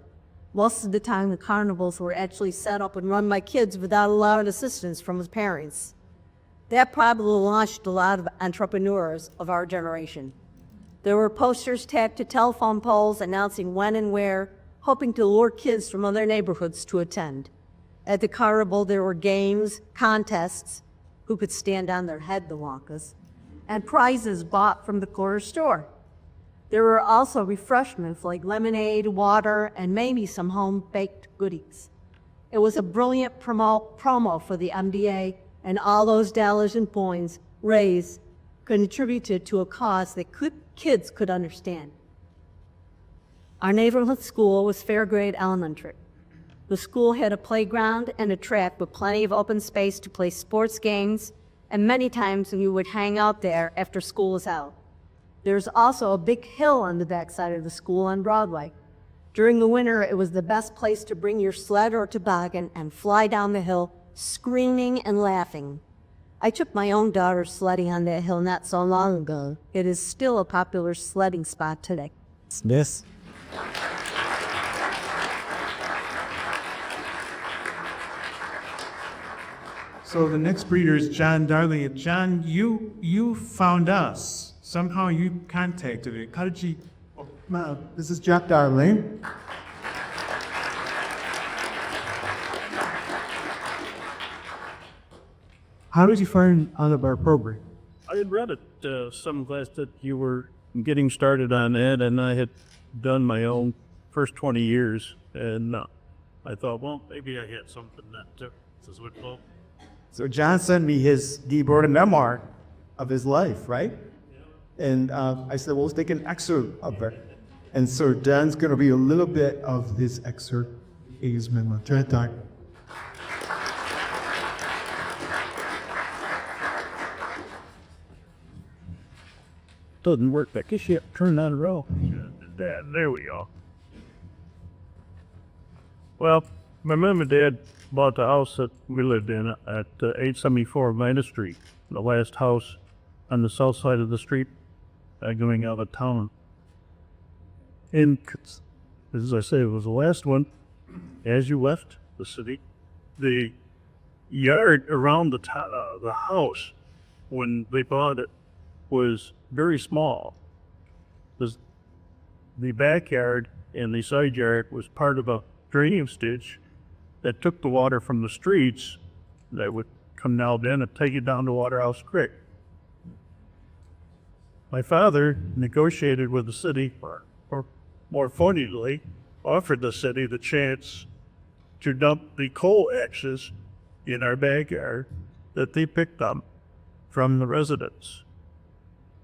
Most of the time, the carnivals were actually set up and run by kids without a lot of assistance from his parents. That probably launched a lot of entrepreneurs of our generation. There were posters tacked to telephone poles announcing when and where, hoping to lure kids from other neighborhoods to attend. At the carnival, there were games, contests, who could stand on their head, the Wonkas, and prizes bought from the corner store. There were also refreshments like lemonade, water, and maybe some home-baked goodies. It was a brilliant promo for the MDA, and all those dollars and points raised contributed to a cause that kids could understand. Our neighborhood school was Fairgrade Elementary. The school had a playground and a track with plenty of open space to play sports games, and many times we would hang out there after school was out. There's also a big hill on the backside of the school on Broadway. During the winter, it was the best place to bring your sled or toboggan and fly down the hill, screaming and laughing. I took my own daughter sledding on that hill not so long ago. It is still a popular sledding spot today. Smith. So the next breeder is John Darley. John, you found us. Somehow you contacted it. How did you? This is Jack Darling. How did you find out of our program? I had read it some class that you were getting started on it, and I had done my own first 20 years, and I thought, well, maybe I had something that this would help. So John sent me he wrote a memoir of his life, right? And I said, well, let's take an excerpt of it. And so John's going to read a little bit of this excerpt in his memoir. Try to talk. Doesn't work. I guess you have to turn that row. There we go. Well, my mom and dad bought the house that we lived in at 874 Minor Street, the last house on the south side of the street going out of town. And as I say, it was the last one. As you left the city, the yard around the house when they bought it was very small. The backyard and the side yard was part of a drainage ditch that took the water from the streets that would come down in and take it down to Waterhouse Creek. My father negotiated with the city, or more pointedly, offered the city the chance to dump the coal ashes in our backyard that they picked up from the residents.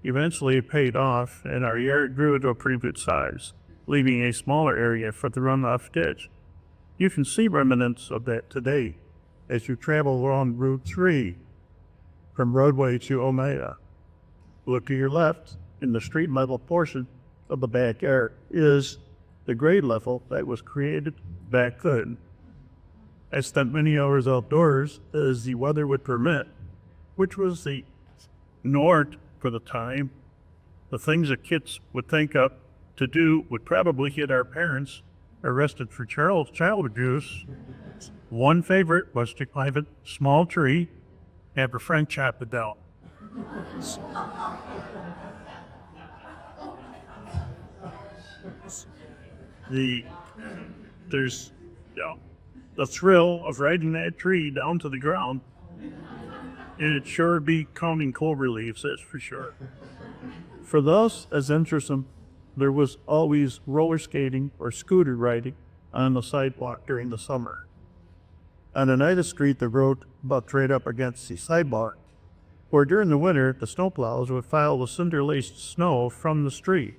Eventually it paid off, and our yard grew to a pretty good size, leaving a smaller area for the runoff ditch. You can see remnants of that today as you travel along Route 3 from Roadway to Omega. Look to your left, in the street level portion of the backyard is the grade level that was created back then. I spent many hours outdoors as the weather would permit, which was the norm for the time. The things that kids would think up to do would probably get our parents arrested for child abuse. One favorite was to climb a small tree, have a friend chop it down. There's the thrill of riding that tree down to the ground. It'd sure be counting clover leaves, that's for sure. For those as interesting, there was always roller skating or scooter riding on the sidewalk during the summer. On Oneida Street, the road butted right up against the sidewalk, where during the winter, the snowplows would file the cinder-laced snow from the street.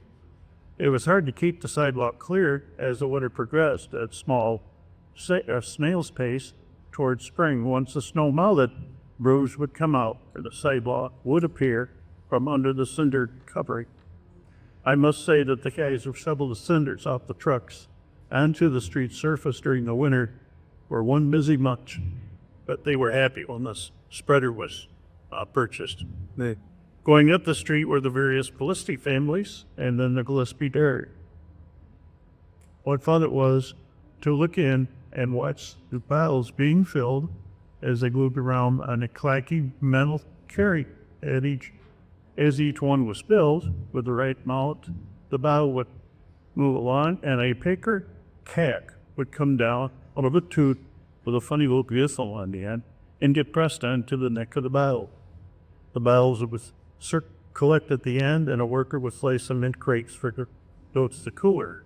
It was hard to keep the sidewalk clear as the winter progressed at a snail's pace towards spring. Once the snow melted, roofs would come out, or the sidewalk would appear from under the cinder covering. I must say that the guys who shoveled the cinders off the trucks onto the street surface during the winter were one busy bunch, but they were happy when the spreader was purchased. Going up the street were the various Gillespie families, and then the Gillespie Dairy. What fun it was to look in and watch the bottles being filled as they moved around on a clacky metal carry as each one was filled with the right amount. The bottle would move along, and a paper cack would come down out of a tube with a funny little whistle on the end and get pressed onto the neck of the bottle. The bottles would collect at the end, and a worker would place them in crates for goats to cooler.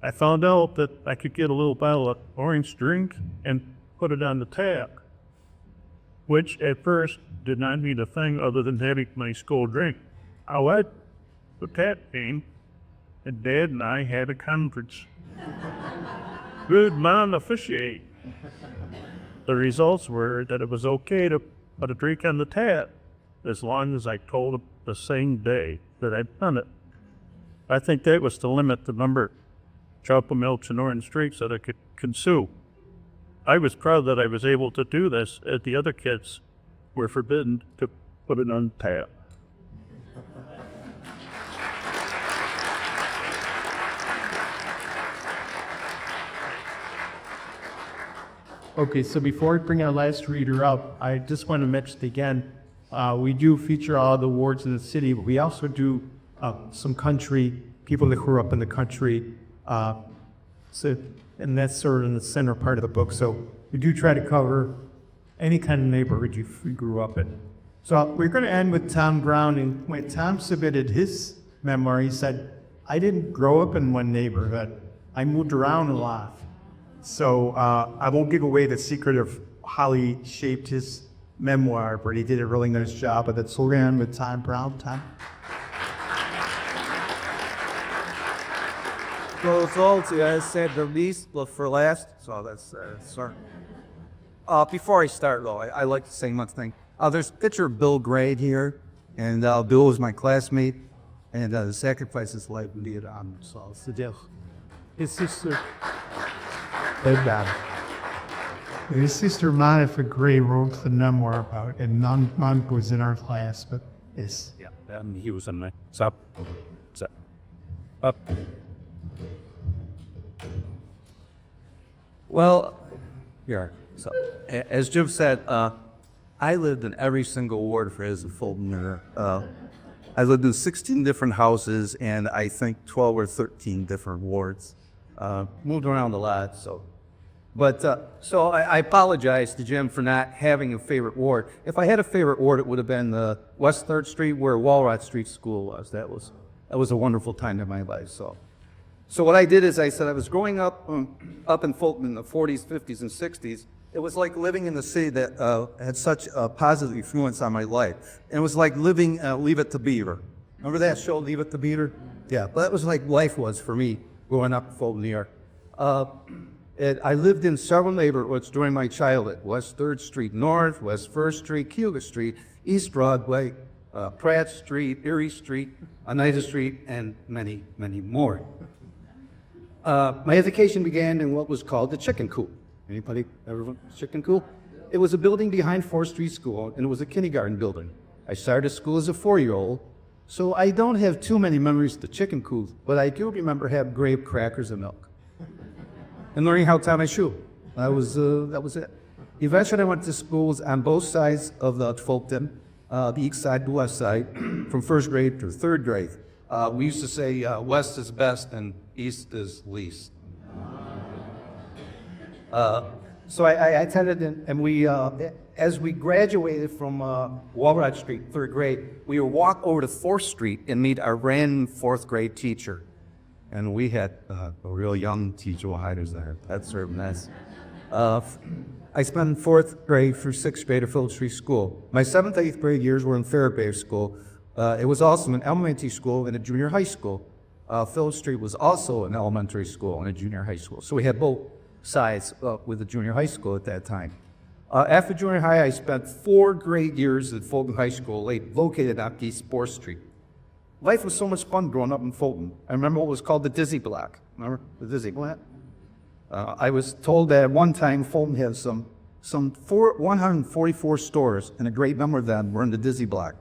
I found out that I could get a little bottle of orange drink and put it on the tap, which at first did not mean a thing other than having my school drink. However, the tap came, and Dad and I had a conference. Good man officiate. The results were that it was okay to put a drink on the tap as long as I told him the same day that I'd done it. I think that was to limit the number of chocolate milks and orange drinks that I could consume. I was proud that I was able to do this, as the other kids were forbidden to put it on tap. Okay, so before we bring our last reader up, I just want to mention again, we do feature all the awards in the city, but we also do some country, people that grew up in the country. And that's sort of in the center part of the book. So we do try to cover any kind of neighborhood you grew up in. So we're going to end with Tom Brown. And when Tom submitted his memoir, he said, I didn't grow up in one neighborhood. I moved around a lot. So I won't give away the secret of how he shaped his memoir, but he did a really nice job of it. So we're going to end with Tom Brown. Tom? So I said the least for last, so that's sorry. Before I start though, I like to say one thing. There's a picture of Bill Gray here, and Bill was my classmate, and the sacrifice his life in Vietnam. So it's the deal. His sister. His sister Monica Gray wrote the memoir about it, and none was in our class, but yes. Yeah, he was in my up. Well, here. So, as Jim said, I lived in every single ward for his Fulton Memoirs. I lived in 16 different houses and I think 12 or 13 different wards. Moved around a lot, so. But, so I apologize to Jim for not having a favorite ward. If I had a favorite ward, it would have been the West 3rd Street where Walrod Street School was. That was a wonderful time in my life, so. So what I did is I said I was growing up in Fulton in the 40s, 50s, and 60s. It was like living in the city that had such a positive influence on my life. And it was like living Leave It to Beaver. Remember that show, Leave It to Beaver? Yeah, but that was like life was for me growing up in Fulton, New York. I lived in several neighborhoods during my childhood: West 3rd Street North, West 1st Street, Keeler Street, East Broadway, Pratt Street, Erie Street, Oneida Street, and many, many more. My education began in what was called the Chicken Coop. Anybody ever went to Chicken Coop? It was a building behind 4th Street School, and it was a kindergarten building. I started school as a 4-year-old, so I don't have too many memories of the Chicken Coop, but I do remember having grape crackers and milk. And learning how to tie my shoe. That was it. Eventually I went to schools on both sides of the Fulton, the east side, the west side, from 1st grade to 3rd grade. We used to say west is best and east is least. So I attended, and we, as we graduated from Walrod Street, 3rd grade, we would walk over to 4th Street and meet our brand 4th grade teacher. And we had a real young teacher hiders there. That's sort of nice. I spent 4th grade through 6th grade at Fulton Street School. My 7th, 8th grade years were in Fairbury School. It was also an elementary school and a junior high school. Fulton Street was also an elementary school and a junior high school. So we had both sides with the junior high school at that time. After junior high, I spent 4 great years at Fulton High School, located on East 4th Street. Life was so much fun growing up in Fulton. I remember what was called the Dizzy Block. Remember the Dizzy Block? I was told that at one time Fulton had some 144 stores, and a great number of them were in the Dizzy Block.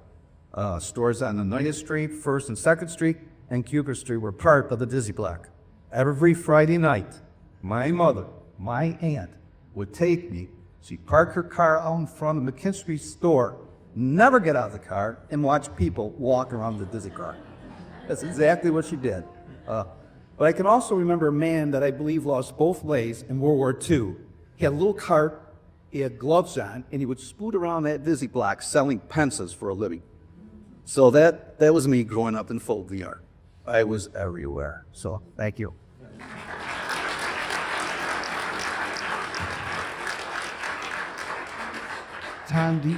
Stores on Oneida Street, 1st and 2nd Street, and Cooper Street were part of the Dizzy Block. Every Friday night, my mother, my aunt, would take me. She'd park her car out in front of the McKinstry store, never get out of the car, and watch people walk around the Dizzy car. That's exactly what she did. But I can also remember a man that I believe lost both legs in World War II. He had a little cart, he had gloves on, and he would spoot around that Dizzy Block selling pencils for a living. So that was me growing up in Fulton Yard. I was everywhere. So thank you. Tom, do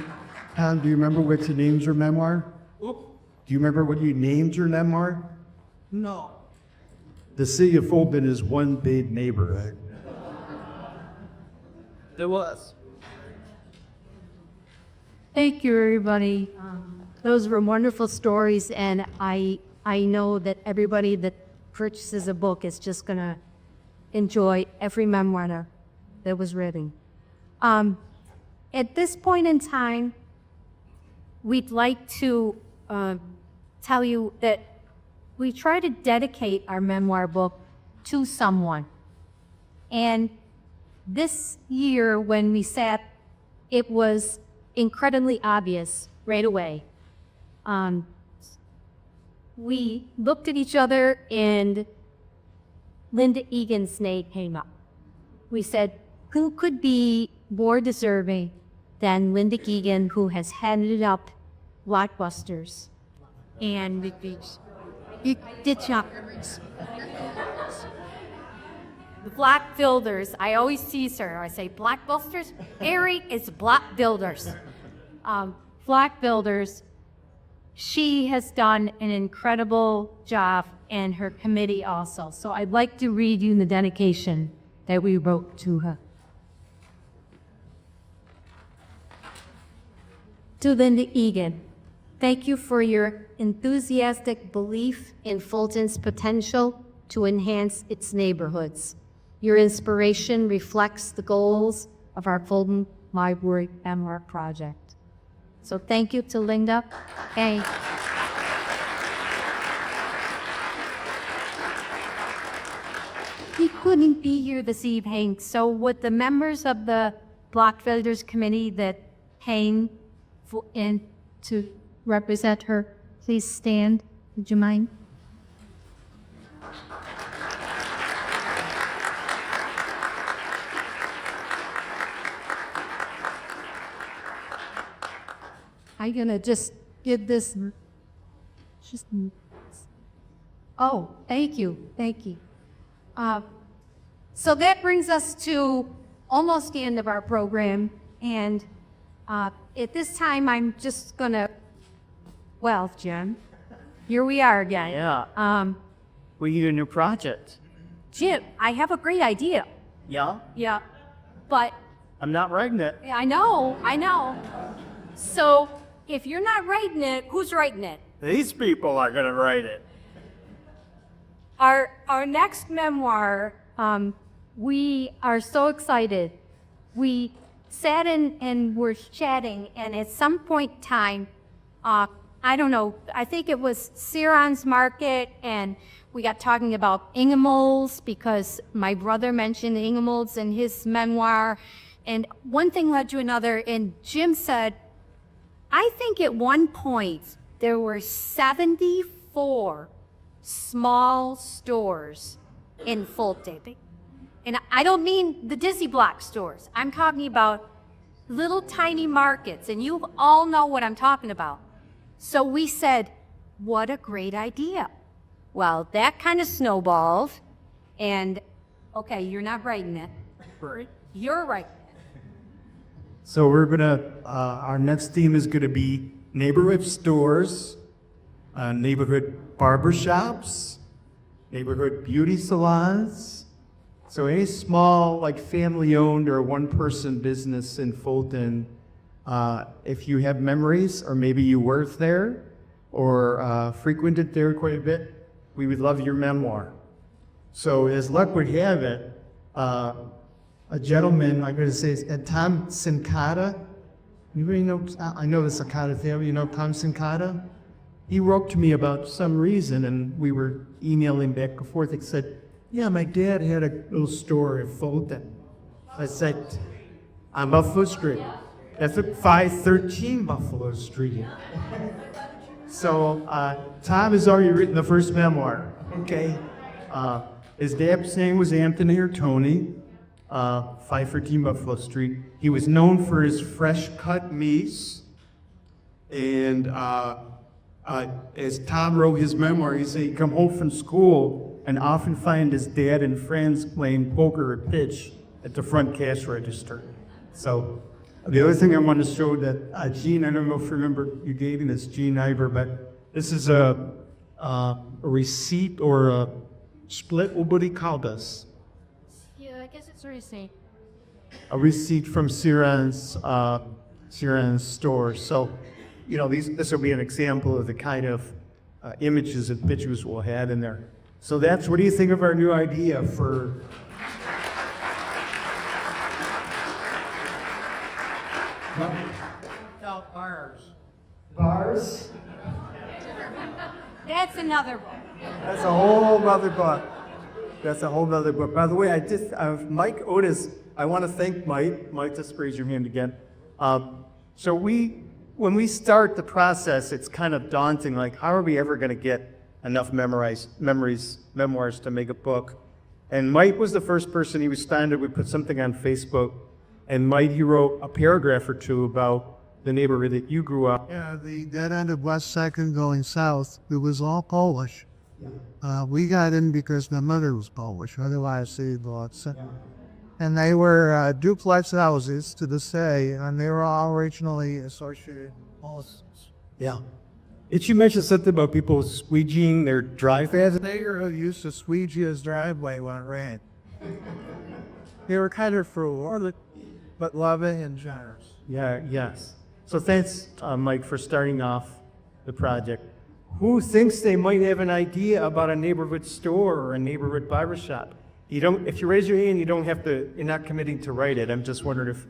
you remember what you named your memoir? Do you remember what you named your memoir? No. The city of Fulton is one big neighborhood. There was. Thank you, everybody. Those were wonderful stories, and I know that everybody that purchases a book is just going to enjoy every memoir that was written. At this point in time, we'd like to tell you that we try to dedicate our memoir book to someone. And this year, when we sat, it was incredibly obvious right away. We looked at each other, and Linda Egan's name came up. We said, who could be more deserving than Linda Egan, who has headed up Blockbusters and the Block Builders. I always tease her. I say, Blockbusters? Ari is Block Builders. Block Builders, she has done an incredible job, and her committee also. So I'd like to read you the dedication that we wrote to her. To Linda Egan, thank you for your enthusiastic belief in Fulton's potential to enhance its neighborhoods. Your inspiration reflects the goals of our Fulton Library Memoir Project. So thank you to Linda. Hey. He couldn't be here this evening, so would the members of the Block Builders Committee that came in to represent her please stand? Would you mind? I'm gonna just give this. Oh, thank you, thank you. So that brings us to almost the end of our program, and at this time, I'm just gonna. Well, Jim, here we are again. Yeah. We need a new project. Jim, I have a great idea. Yeah? Yeah. But I'm not writing it. I know. So if you're not writing it, who's writing it? These people are gonna write it. Our next memoir, we are so excited. We sat and were chatting, and at some point in time, I don't know, I think it was Ciron's Market, and we got talking about Inghamolds because my brother mentioned Inghamolds in his memoir, and one thing led to another, and Jim said, I think at one point there were 74 small stores in Fulton. And I don't mean the Dizzy Block stores. I'm talking about little tiny markets, and you all know what I'm talking about. So we said, what a great idea. Well, that kind of snowballed, and okay, you're not writing it. You're writing it. So we're gonna, our next theme is gonna be neighborhood stores, neighborhood barbershops, neighborhood beauty salons. So any small, like family-owned or one-person business in Fulton, if you have memories, or maybe you worked there, or frequented there quite a bit, we would love your memoir. So as luck would have it, a gentleman, I'm going to say, Tom Sincata. Anybody know? I know the Sincata family. You know Tom Sincata? He wrote to me about some reason, and we were emailing back and forth. He said, yeah, my dad had a little store in Fulton. I said, on Buffalo Street. That's at 513 Buffalo Street. So Tom has already written the first memoir, okay? His dad's name was Anthony or Tony, 513 Buffalo Street. He was known for his fresh cut meats, and as Tom wrote his memoir, he said he'd come home from school and often find his dad and friends playing poker or pitch at the front cash register. So the other thing I want to show that Gene, I don't know if you remember you gave me this, Gene Iber, but this is a receipt or a split. What he called us? Yeah, I guess it's a receipt. A receipt from Ciron's store. So, you know, this will be an example of the kind of images and pictures we'll have in there. So what do you think of our new idea for? Bars? That's another one. That's a whole other book. By the way, Mike Otis, I want to thank Mike. Mike, just raise your hand again. So when we start the process, it's kind of daunting. Like, how are we ever going to get enough memoirs to make a book? And Mike was the first person. He responded. We put something on Facebook, and Mike, he wrote a paragraph or two about the neighborhood that you grew up. Yeah, the dead end of West Second going south, it was all Polish. We got in because my mother was Polish, otherwise they lost. And they were duplex houses to this day, and they were all originally associated with Polish. Yeah. Did you mention something about people squeegeeing their driveways? They were used to squeegee his driveway when it rained. They were kind of frugal, but loving and generous. Yeah, yes. So thanks, Mike, for starting off the project. Who thinks they might have an idea about a neighborhood store or a neighborhood barbershop? If you raise your hand, you're not committing to write it. I'm just wondering if,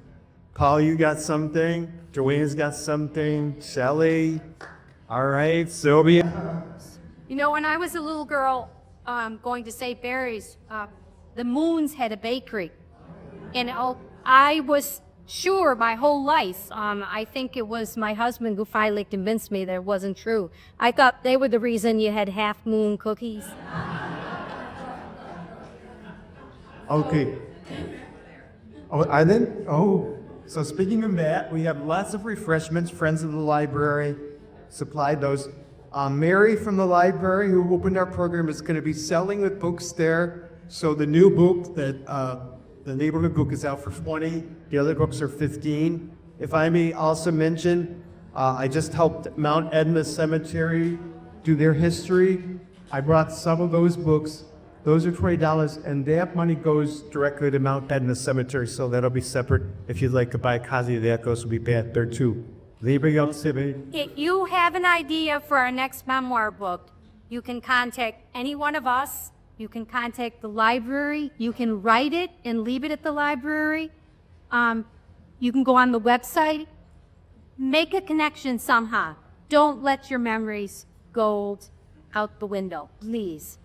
Paul, you got something? Joanne's got something? Shelly? All right, Sylvia? You know, when I was a little girl going to St. Mary's, the Moons had a bakery. And I was sure my whole life, I think it was my husband who finally convinced me that it wasn't true. I thought they were the reason you had Half Moon cookies. Okay. Oh, I then, so speaking of that, we have lots of refreshments. Friends of the library supplied those. Mary from the library, who opened our program, is going to be selling the books there. So the new book that the neighborhood book is out for $20. The other books are $15. If I may also mention, I just helped Mount Edna Cemetery do their history. I brought some of those books Those are $20, and that money goes directly to Mount Ed in the cemetery, so that'll be separate. If you'd like to buy a copy of that, those will be back there too. Anybody else have any? If you have an idea for our next memoir book, you can contact any one of us. You can contact the library. You can write it and leave it at the library. You can go on the website. Make a connection somehow. Don't let your memories go out the window, please.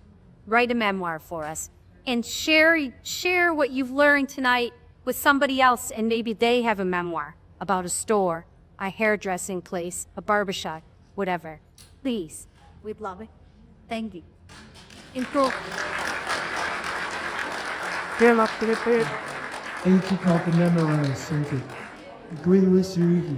Write a memoir for us and share what you've learned tonight with somebody else, and maybe they have a memoir about a store, a hairdressing place, a barbershop, whatever. Please, we'd love it. Thank you. Improve. Thank you, Fulton Memoirs. Thank you. Great to see you.